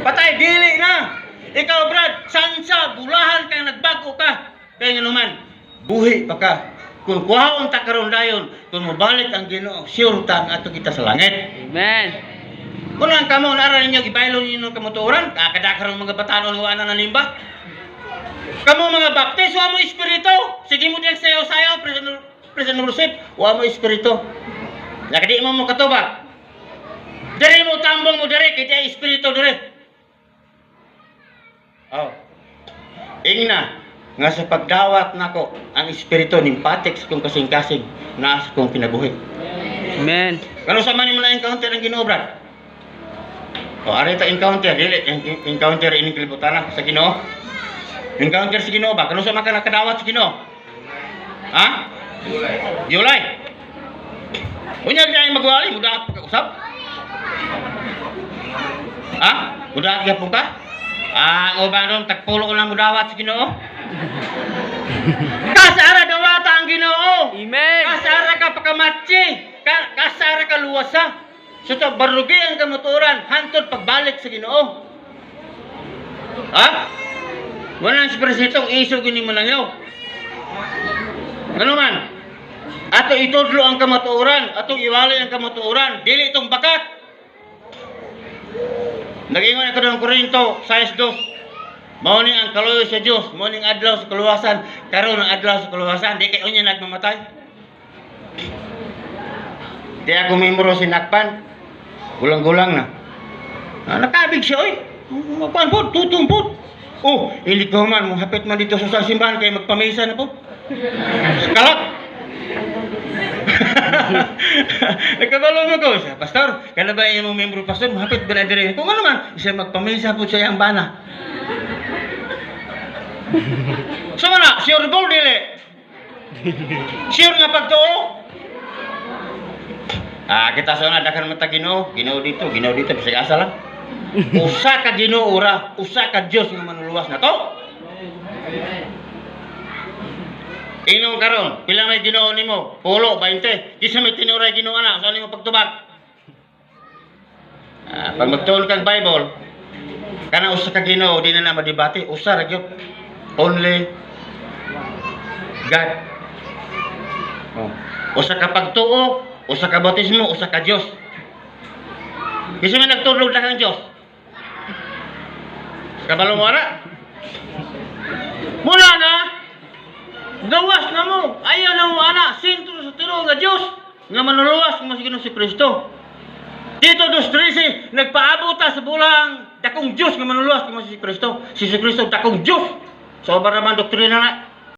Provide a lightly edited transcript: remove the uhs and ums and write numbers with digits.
Patay dili na. Ikaw Brad, sansa bulahan kang nagbago ka. Kaya nga naman, buhi pa ka. Kung kuhaon ta karon dayon, kung mabalik ang Ginoo, sure ta ato kita sa langit. Amen. Kung ang kamo nara ninyo ibaylo ninyo ng kamuturan, kakadakaron mga batanon nga ana nanimba. Kamo mga baptizo wa mo espiritu. Sige mo diyan sayo-sayo prison worship, wa mo espiritu. Nakadi mo mo katuba. Dere mo tambong mo dere kay espiritu dere. Oh. Ingna nga sa pagdawat nako ang espiritu nimpatik sa kong kasing-kasing na sa kong kinabuhi. Amen. Kano sa man mo na encounter ang Ginoo brad? O ari ta encounter dili encounter ini kalibutan sa Ginoo. Encounter sa Ginoo ba? Kano sa man ka nakadawat sa Ginoo? Ha? July. Unya gyud magwali muda pag-usap. Ha? Muda gyapon ka? Ang uban ron tagpulo lang mudawat sa Ginoo. Kasara dawata ang Ginoo. Amen. Kasara ka pakamatsi. Kasara ka luwasa. So to barugi ang kamuturan hantod pagbalik sa Ginoo. Ha? Wala si presidentong iso gini mo lang yaw. Ano man? Ato itudlo ang kamatuoran, ato iwalay ang kamatuoran, dili itong bakat. Nagingon ako ng Korinto 6:2. Mao ni ang kaluoy sa Dios, mao ning adlaw sa kaluwasan, karon ang adlaw sa kaluwasan, di kay unya nagmamatay. Di ako membro sinakpan. Gulang-gulang na. Nakabig siya oy. Kuan po, tutong po. Oh, ili ko man mo hapit man dito sa simbahan kay magpamisa na po. Kalak. Nagkabalo mo ko siya, pastor. Kaya ba yung membro pastor, hapit ba na dire? Kung ano man, isa magpamisa po siya ang bana. So na, sure ball dili. Sure nga pagtuo. Kita sa una dakan mata Ginoo dito, bisag asa lang. Usa ka Ginoo ora, usa ka Dios nga manuluwas na to. Inong karon, pila may Ginoo nimo? Pulo 20. Di sa may tinuray Ginoo ana, sa nimo pagtubag. Pag magtuon kang Bible, kana usa ka Ginoo, di na madibati, usa ra gyud. Only God. Oh. Usa ka pagtuo, usa ka bautismo, usa ka Dios. Kasi may nagtulog lang ang Dios. Kabalo mo ara? Mula na, gawas na mo. Ayaw na mo ana, sintro sa tiro nga Dios nga manuluwas mo si Kristo. Dito 2:13 nagpaabot ta sa bulang dakong Dios nga manuluwas mo si Kristo. Si Kristo dakong Dios. So, naman doktrina na.